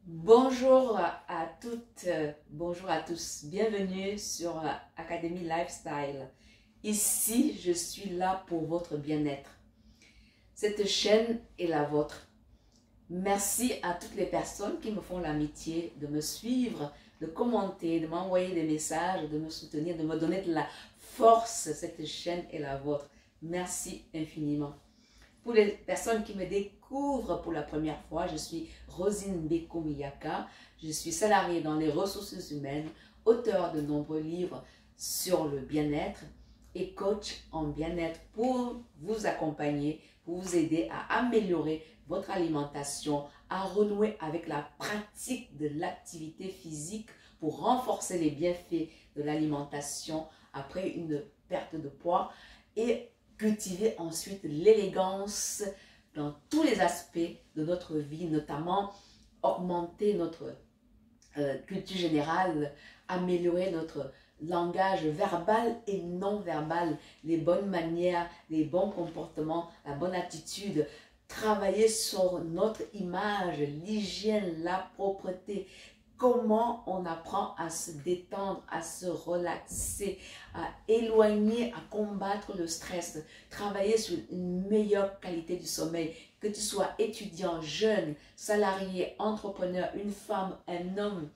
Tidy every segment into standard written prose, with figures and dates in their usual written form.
Bonjour à toutes, bonjour à tous. Bienvenue sur Academy Lifestyle. Ici, je suis là pour votre bien-être. Cette chaîne est la vôtre. Merci à toutes les personnes qui me font l'amitié de me suivre, de commenter, de m'envoyer des messages, de me soutenir, de me donner de la force. Cette chaîne est la vôtre. Merci infiniment. Pour les personnes qui me découvrent pour la première fois, je suis Rosine Beko-Miyaka. Je suis salariée dans les ressources humaines, auteure de nombreux livres sur le bien-être et coach en bien-être pour vous accompagner, pour vous aider à améliorer votre alimentation, à renouer avec la pratique de l'activité physique pour renforcer les bienfaits de l'alimentation après une perte de poids et cultiver ensuite l'élégance dans tous les aspects de notre vie, notamment augmenter notre culture générale, améliorer notre langage verbal et non verbal, les bonnes manières, les bons comportements, la bonne attitude, travailler sur notre image, l'hygiène, la propreté. Comment on apprend à se détendre, à se relaxer, à éloigner, à combattre le stress, travailler sur une meilleure qualité du sommeil, que tu sois étudiant, jeune, salarié, entrepreneur, une femme, un homme,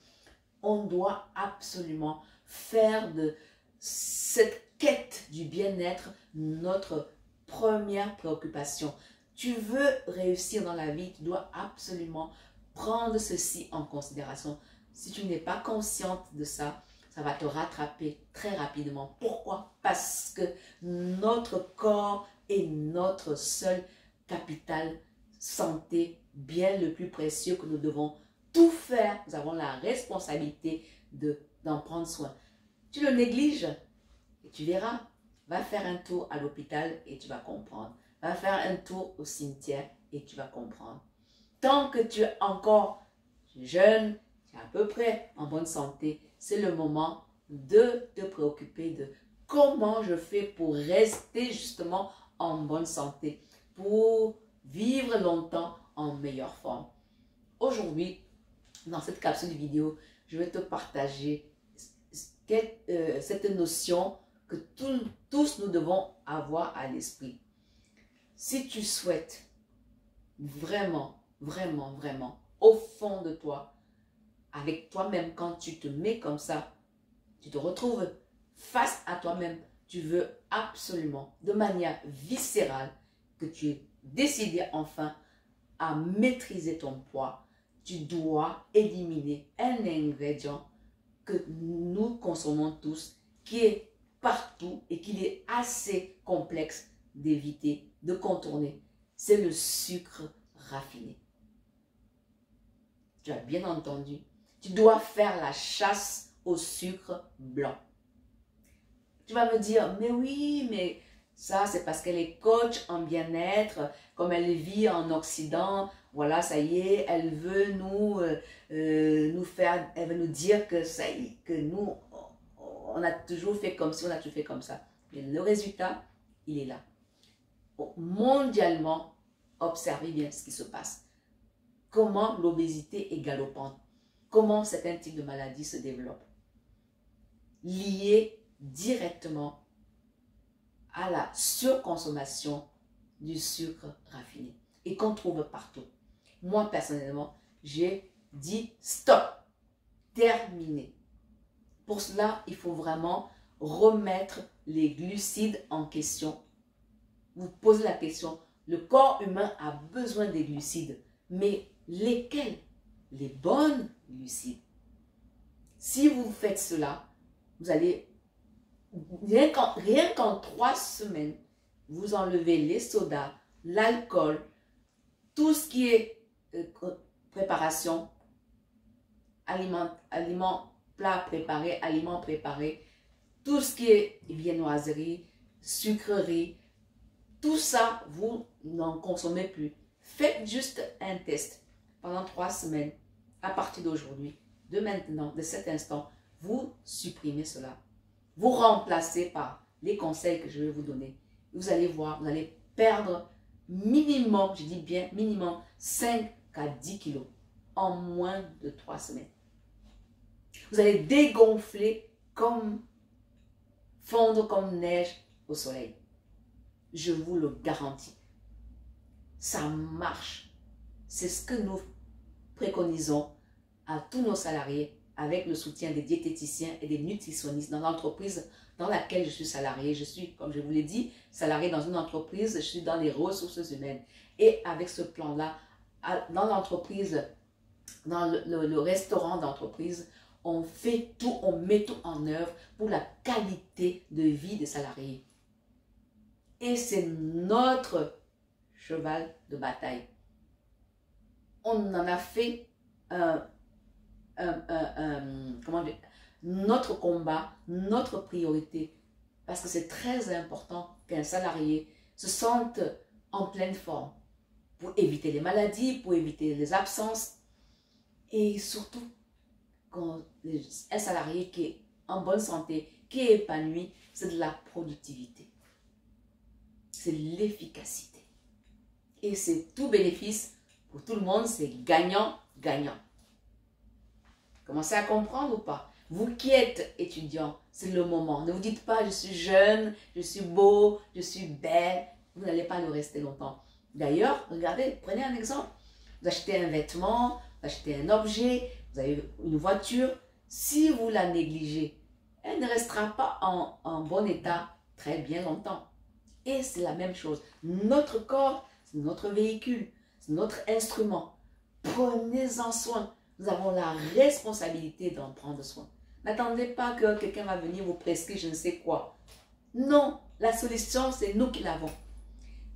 on doit absolument faire de cette quête du bien-être notre première préoccupation. Tu veux réussir dans la vie, tu dois absolument prendre ceci en considération. Si tu n'es pas consciente de ça, ça va te rattraper très rapidement. Pourquoi? Parce que notre corps est notre seul capital santé, bien le plus précieux que nous devons tout faire. Nous avons la responsabilité d'en prendre soin. Tu le négliges et tu verras. Va faire un tour à l'hôpital et tu vas comprendre. Va faire un tour au cimetière et tu vas comprendre. Tant que tu es encore jeune, tu es à peu près en bonne santé, c'est le moment de te préoccuper de comment je fais pour rester justement en bonne santé, pour vivre longtemps en meilleure forme. Aujourd'hui, dans cette capsule vidéo, je vais te partager cette notion que tous nous devons avoir à l'esprit. Si tu souhaites vraiment, au fond de toi, avec toi-même, quand tu te mets comme ça, tu te retrouves face à toi-même, tu veux absolument, de manière viscérale, que tu aies décidé enfin à maîtriser ton poids, tu dois éliminer un ingrédient que nous consommons tous, qui est partout et qu'il est assez complexe d'éviter, de contourner. C'est le sucre raffiné. Tu as bien entendu. Tu dois faire la chasse au sucre blanc. Tu vas me dire, mais oui, mais ça c'est parce qu'elle est coach en bien-être, comme elle vit en Occident, voilà, ça y est, elle veut nous faire, elle veut nous dire que ça y est, que nous, on a toujours fait comme si, on a toujours fait comme ça. Mais le résultat, il est là. Mondialement, observez bien ce qui se passe. Comment l'obésité est galopante. Comment certains types de maladies se développent. Liées directement à la surconsommation du sucre raffiné et qu'on trouve partout. Moi, personnellement, j'ai dit stop, terminé. Pour cela, il faut vraiment remettre les glucides en question. Vous posez la question, le corps humain a besoin des glucides, mais lesquels? Les bonnes glucides. Si vous faites cela, vous allez, rien qu'en 3 semaines, vous enlevez les sodas, l'alcool, tout ce qui est préparation, aliments, plats préparés, aliments préparés, tout ce qui est viennoiserie, sucrerie, tout ça, vous n'en consommez plus. Faites juste un test pendant 3 semaines. À partir d'aujourd'hui, de maintenant, de cet instant, vous supprimez cela. Vous remplacez par les conseils que je vais vous donner. Vous allez voir, vous allez perdre minimum, je dis bien minimum, 5 à 10 kilos. en moins de 3 semaines. Vous allez dégonfler comme fondre comme neige au soleil. Je vous le garantis. Ça marche. C'est ce que nous préconisons à tous nos salariés avec le soutien des diététiciens et des nutritionnistes dans l'entreprise dans laquelle je suis salarié. Je suis, comme je vous l'ai dit, salarié dans une entreprise, je suis dans les ressources humaines. Et avec ce plan-là, dans l'entreprise, dans le restaurant d'entreprise, on fait tout, on met tout en œuvre pour la qualité de vie des salariés. Et c'est notre cheval de bataille. On en a fait comment dire, notre combat, notre priorité, parce que c'est très important qu'un salarié se sente en pleine forme pour éviter les maladies, pour éviter les absences et surtout quand un salarié qui est en bonne santé, qui est épanoui, c'est de la productivité, c'est l'efficacité et c'est tout bénéfice pour tout le monde, c'est gagnant-gagnant. Commencez à comprendre ou pas? Vous qui êtes étudiant, c'est le moment. Ne vous dites pas, je suis jeune, je suis beau, je suis belle. Vous n'allez pas le rester longtemps. D'ailleurs, regardez, prenez un exemple. Vous achetez un vêtement, vous achetez un objet, vous avez une voiture. Si vous la négligez, elle ne restera pas en bon état très bien longtemps. Et c'est la même chose. Notre corps, c'est notre véhicule, c'est notre instrument. Prenez-en soin. Nous avons la responsabilité d'en prendre soin. N'attendez pas que quelqu'un va venir vous prescrire je ne sais quoi. Non, la solution, c'est nous qui l'avons.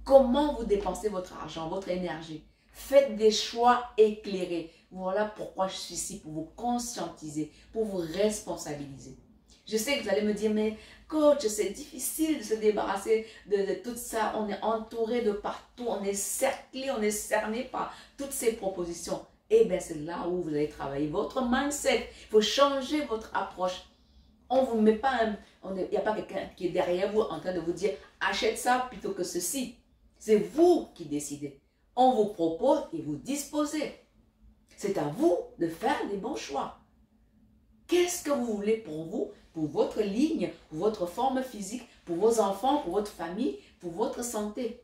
Comment vous dépensez votre argent, votre énergie? Faites des choix éclairés. Voilà pourquoi je suis ici, pour vous conscientiser, pour vous responsabiliser. Je sais que vous allez me dire, mais coach, c'est difficile de se débarrasser de tout ça. On est entouré de partout, on est cerclé, on est cerné par toutes ces propositions. Eh bien, c'est là où vous allez travailler votre mindset. Il faut changer votre approche. On vous met pas, il n'y a pas quelqu'un qui est derrière vous en train de vous dire achète ça plutôt que ceci. C'est vous qui décidez. On vous propose et vous disposez. C'est à vous de faire les bons choix. Qu'est-ce que vous voulez pour vous, pour votre ligne, pour votre forme physique, pour vos enfants, pour votre famille, pour votre santé?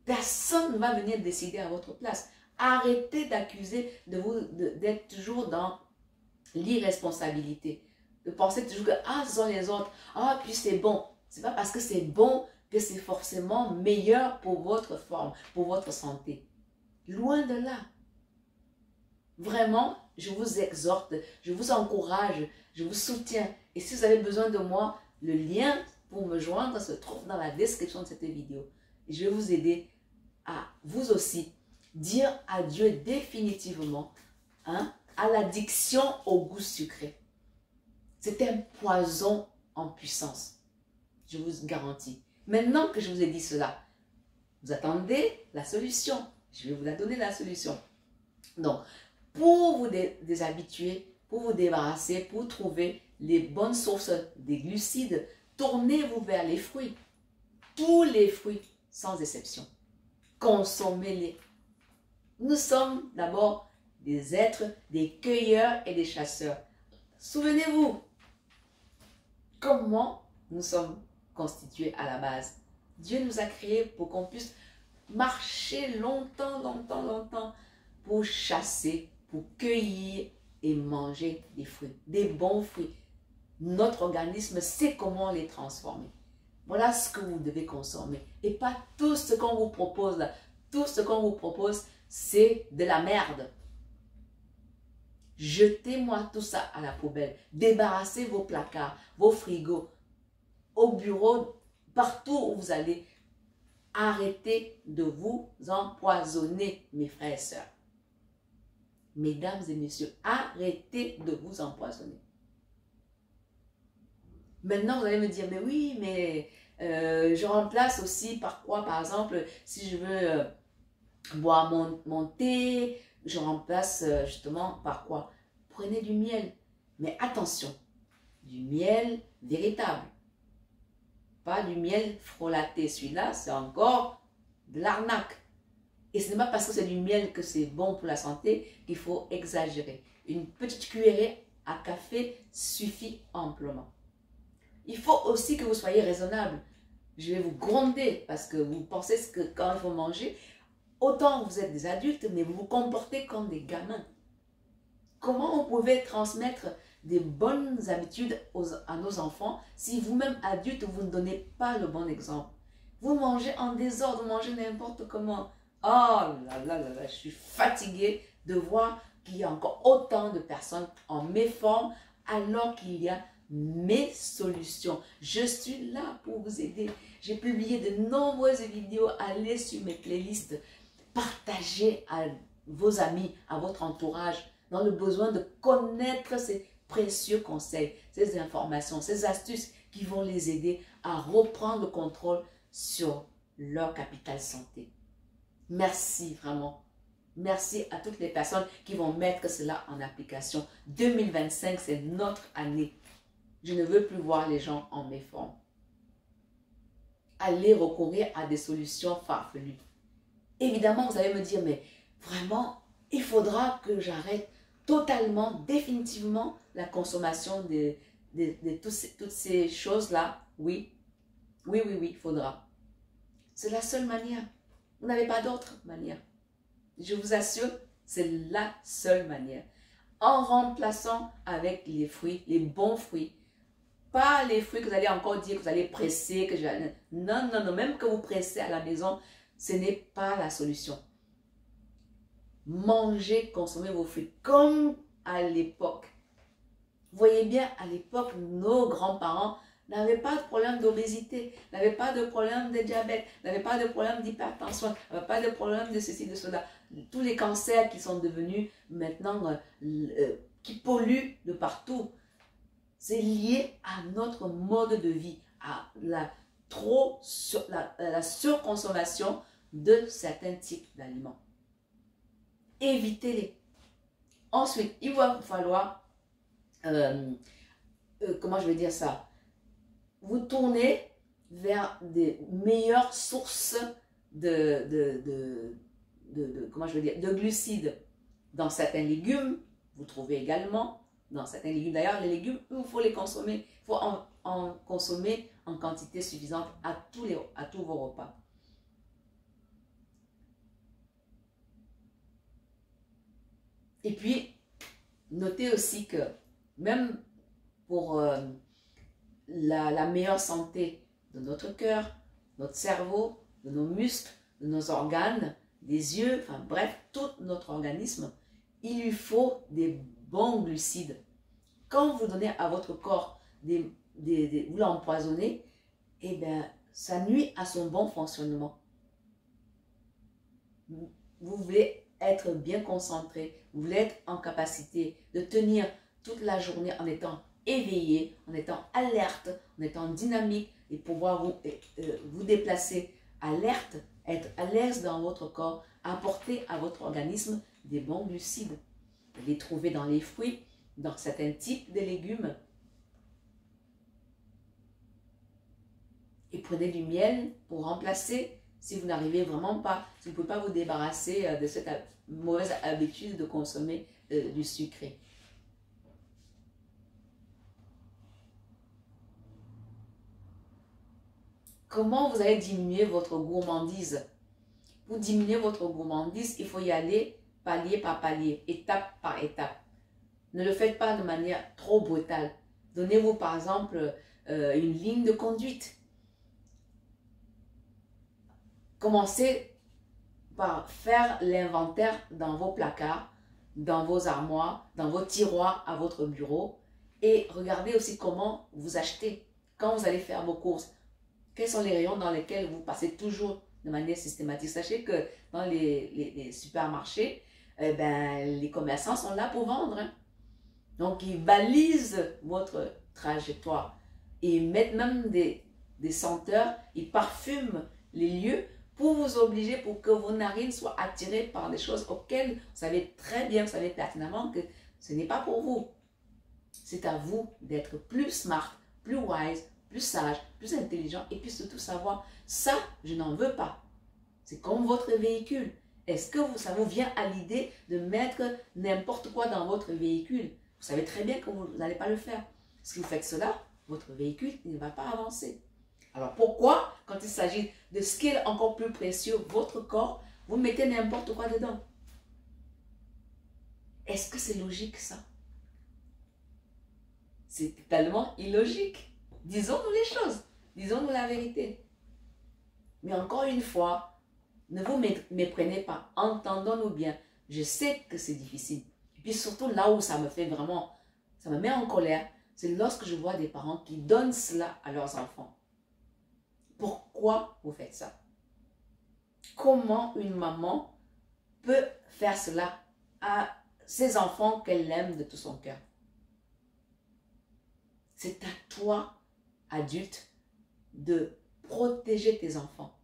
Personne ne va venir décider à votre place. Arrêtez d'accuser d'être toujours dans l'irresponsabilité. De penser toujours que ce sont les autres. Puis c'est bon. Ce n'est pas parce que c'est bon que c'est forcément meilleur pour votre forme, pour votre santé. Loin de là. Vraiment, je vous exhorte, je vous encourage, je vous soutiens. Et si vous avez besoin de moi, le lien pour me joindre se trouve dans la description de cette vidéo. Et je vais vous aider à vous aussi dire adieu définitivement à l'addiction au goût sucré. C'est un poison en puissance. Je vous garantis. Maintenant que je vous ai dit cela, vous attendez la solution. Je vais vous la donner, la solution. Donc, pour vous déshabituer, pour vous débarrasser, pour trouver les bonnes sources des glucides, tournez-vous vers les fruits. Tous les fruits, sans exception. Consommez-les. Nous sommes d'abord des êtres, des cueilleurs et des chasseurs. Souvenez-vous, comment nous sommes constitués à la base. Dieu nous a créés pour qu'on puisse marcher longtemps, pour chasser, pour cueillir et manger des fruits, des bons fruits. Notre organisme sait comment les transformer. Voilà ce que vous devez consommer. Et pas tout ce qu'on vous propose là. Tout ce qu'on vous propose, c'est de la merde. Jetez-moi tout ça à la poubelle. Débarrassez vos placards, vos frigos, au bureau, partout où vous allez. Arrêtez de vous empoisonner, mes frères et sœurs. Mesdames et messieurs, arrêtez de vous empoisonner. Maintenant, vous allez me dire, mais oui, mais je remplace aussi par quoi? Par exemple, si je veux boire mon thé, je remplace justement par quoi? Prenez du miel. Mais attention, du miel véritable. Pas du miel frelaté. Celui-là, c'est encore de l'arnaque. Et ce n'est pas parce que c'est du miel que c'est bon pour la santé qu'il faut exagérer. Une petite cuillerée à café suffit amplement. Il faut aussi que vous soyez raisonnable. Je vais vous gronder parce que vous pensez que quand il faut manger, autant vous êtes des adultes, mais vous vous comportez comme des gamins. Comment vous pouvez transmettre des bonnes habitudes à nos enfants si vous-même adultes, vous ne donnez pas le bon exemple? Vous mangez en désordre, vous mangez n'importe comment. Oh là là là là, je suis fatiguée de voir qu'il y a encore autant de personnes en méforme alors qu'il y a mes solutions. Je suis là pour vous aider. J'ai publié de nombreuses vidéos. Allez sur mes playlists. Partagez à vos amis, à votre entourage, dans le besoin de connaître ces précieux conseils, ces informations, ces astuces qui vont les aider à reprendre le contrôle sur leur capital santé. Merci vraiment. Merci à toutes les personnes qui vont mettre cela en application. 2025, c'est notre année. Je ne veux plus voir les gens en méforme. Allez recourir à des solutions farfelues. Évidemment, vous allez me dire, mais vraiment, il faudra que j'arrête totalement, définitivement la consommation de toutes ces choses-là. Oui, oui, oui, oui, il faudra. C'est la seule manière. Vous n'avez pas d'autre manière. Je vous assure, c'est la seule manière. En remplaçant avec les fruits, les bons fruits. Pas les fruits que vous allez encore dire que vous allez presser. Non, non, non. Même que vous pressez à la maison, ce n'est pas la solution. Mangez, consommez vos fruits comme à l'époque. Vous voyez bien, à l'époque, nos grands-parents n'avaient pas de problème d'obésité, n'avaient pas de problème de diabète, n'avaient pas de problème d'hypertension, n'avaient pas de problème de ceci, de cela. Tous les cancers qui sont devenus maintenant, qui polluent de partout, c'est lié à notre mode de vie, à la surconsommation de certains types d'aliments. Évitez-les. Ensuite, il va vous falloir, comment je vais dire ça, vous tourner vers des meilleures sources comment je vais dire, de glucides. Dans certains légumes, vous trouvez également, dans certains légumes d'ailleurs, les légumes, il faut les consommer, il faut en consommer en quantité suffisante à tous vos repas. Et puis, notez aussi que même pour la meilleure santé de notre cœur, notre cerveau, de nos muscles, de nos organes, des yeux, enfin bref, tout notre organisme, il lui faut des bons glucides. Quand vous donnez à votre corps vous l'empoisonnez, eh bien, ça nuit à son bon fonctionnement. Vous voulez être bien concentré, vous voulez être en capacité de tenir toute la journée en étant éveillé, en étant alerte, en étant dynamique et pouvoir vous déplacer alerte, être à l'aise dans votre corps, apporter à votre organisme des bons glucides. Vous les trouvez dans les fruits, dans certains types de légumes. Et prenez du miel pour remplacer si vous n'arrivez vraiment pas, si vous ne pouvez pas vous débarrasser de cette mauvaise habitude de consommer du sucré. Comment vous allez diminuer votre gourmandise? Pour diminuer votre gourmandise, il faut y aller palier par palier, étape par étape. Ne le faites pas de manière trop brutale. Donnez-vous par exemple une ligne de conduite. Commencez par faire l'inventaire dans vos placards, dans vos armoires, dans vos tiroirs à votre bureau et regardez aussi comment vous achetez quand vous allez faire vos courses. Quels sont les rayons dans lesquels vous passez toujours de manière systématique? Sachez que dans les supermarchés, les commerçants sont là pour vendre. Hein. Donc, ils balisent votre trajectoire. Et ils mettent même des senteurs, ils parfument les lieux pour vous obliger, pour que vos narines soient attirées par des choses auxquelles vous savez très bien, vous savez pertinemment que ce n'est pas pour vous. C'est à vous d'être plus smart, plus wise, plus sage, plus intelligent et puis surtout savoir, ça, je n'en veux pas. C'est comme votre véhicule. Est-ce que ça vous vient à l'idée de mettre n'importe quoi dans votre véhicule? Vous savez très bien que vous n'allez pas le faire. Si vous faites cela, votre véhicule ne va pas avancer. Alors pourquoi, quand il s'agit de ce qui est encore plus précieux, votre corps, vous mettez n'importe quoi dedans? Est-ce que c'est logique ça? C'est totalement illogique. Disons-nous les choses. Disons-nous la vérité. Mais encore une fois, ne vous méprenez pas. Entendons-nous bien. Je sais que c'est difficile. Et puis surtout là où ça me fait vraiment, ça me met en colère, c'est lorsque je vois des parents qui donnent cela à leurs enfants. Pourquoi vous faites ça? Comment une maman peut faire cela à ses enfants qu'elle aime de tout son cœur? C'est à toi, adulte, de protéger tes enfants.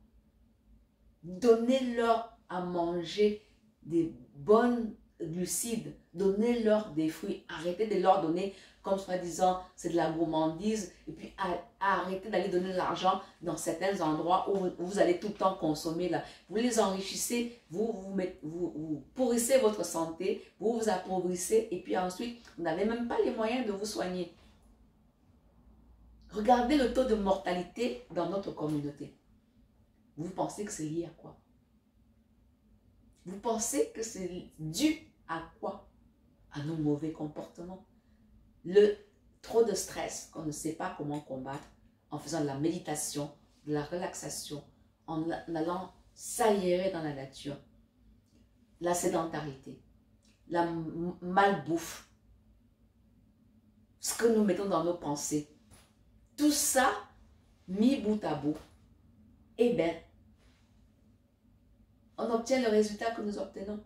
Donnez-leur à manger des bonnes glucides. Donnez-leur des fruits. Arrêtez de leur donner comme soi-disant c'est de la gourmandise. Et puis arrêtez d'aller donner de l'argent dans certains endroits où vous allez tout le temps consommer. Là. Vous les enrichissez, vous pourrissez votre santé, vous vous appauvrissez et puis ensuite vous n'avez même pas les moyens de vous soigner. Regardez le taux de mortalité dans notre communauté. Vous pensez que c'est lié à quoi? Vous pensez que c'est dû à quoi? À nos mauvais comportements. Trop de stress qu'on ne sait pas comment combattre en faisant de la méditation, de la relaxation, en allant s'aérer dans la nature. La sédentarité, la malbouffe, ce que nous mettons dans nos pensées. Tout ça, mis bout à bout, eh bien, on obtient le résultat que nous obtenons.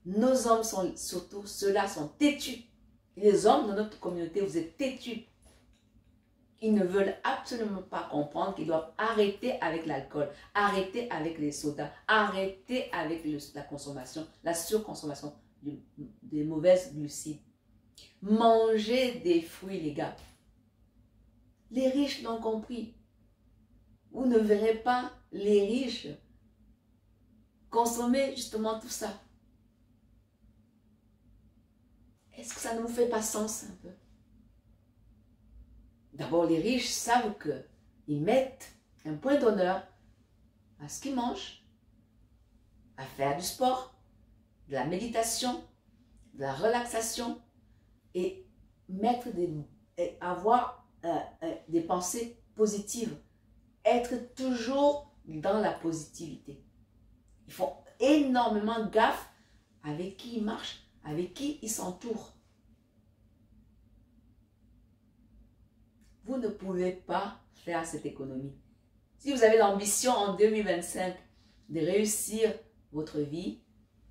Nos hommes sont surtout, ceux-là sont têtus. Les hommes de notre communauté, vous êtes têtus. Ils ne veulent absolument pas comprendre qu'ils doivent arrêter avec l'alcool, arrêter avec les sodas, arrêter avec la consommation, la surconsommation des mauvaises glucides. Manger des fruits, les gars. Les riches l'ont compris. Vous ne verrez pas les riches consommer justement tout ça. Est-ce que ça ne vous fait pas sens un peu? D'abord, les riches savent qu'ils mettent un point d'honneur à ce qu'ils mangent, à faire du sport, de la méditation, de la relaxation et avoir des pensées positives. Être toujours dans la positivité. Ils font énormément gaffe avec qui ils marchent, avec qui ils s'entourent. Vous ne pouvez pas faire cette économie. Si vous avez l'ambition en 2025 de réussir votre vie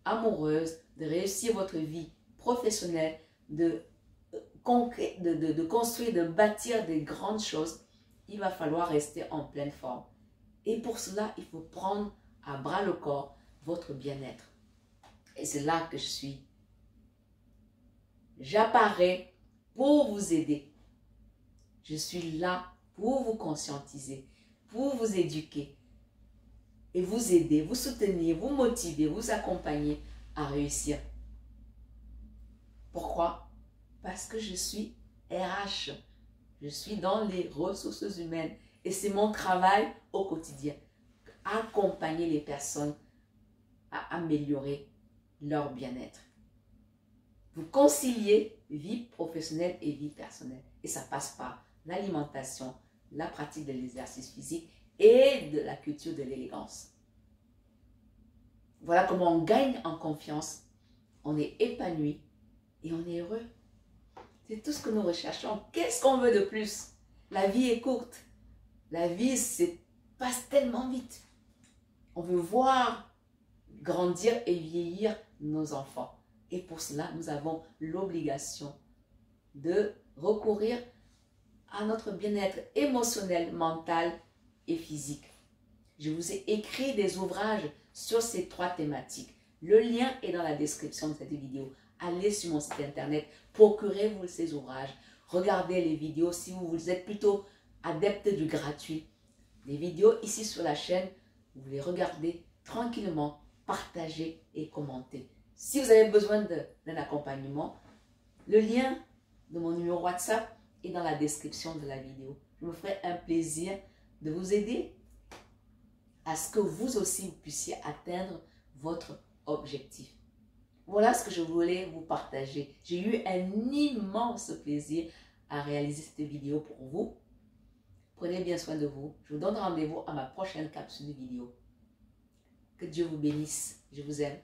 amoureuse, de réussir votre vie professionnelle, de construire, de bâtir des grandes choses, il va falloir rester en pleine forme. Et pour cela, il faut prendre à bras le corps votre bien-être. Et c'est là que je suis. J'apparais pour vous aider. Je suis là pour vous conscientiser, pour vous éduquer et vous aider, vous soutenir, vous motiver, vous accompagner à réussir. Pourquoi? Parce que je suis RH. Je suis dans les ressources humaines et c'est mon travail au quotidien. Accompagner les personnes à améliorer leur bien-être. Vous conciliez vie professionnelle et vie personnelle. Et ça passe par l'alimentation, la pratique de l'exercice physique et de la culture de l'élégance. Voilà comment on gagne en confiance, on est épanoui et on est heureux. C'est tout ce que nous recherchons. Qu'est-ce qu'on veut de plus? La vie est courte. La vie passe tellement vite. On veut voir grandir et vieillir nos enfants. Et pour cela, nous avons l'obligation de recourir à notre bien-être émotionnel, mental et physique. Je vous ai écrit des ouvrages sur ces 3 thématiques. Le lien est dans la description de cette vidéo. Allez sur mon site internet, procurez-vous ces ouvrages. Regardez les vidéos si vous êtes plutôt adepte du gratuit. Les vidéos ici sur la chaîne, vous les regardez tranquillement partagez et commentez. Si vous avez besoin d'un accompagnement, le lien de mon numéro WhatsApp est dans la description de la vidéo. Je me ferai un plaisir de vous aider à ce que vous aussi vous puissiez atteindre votre objectif. Voilà ce que je voulais vous partager. J'ai eu un immense plaisir à réaliser cette vidéo pour vous. Prenez bien soin de vous. Je vous donne rendez-vous à ma prochaine capsule vidéo. Que Dieu vous bénisse. Je vous aime.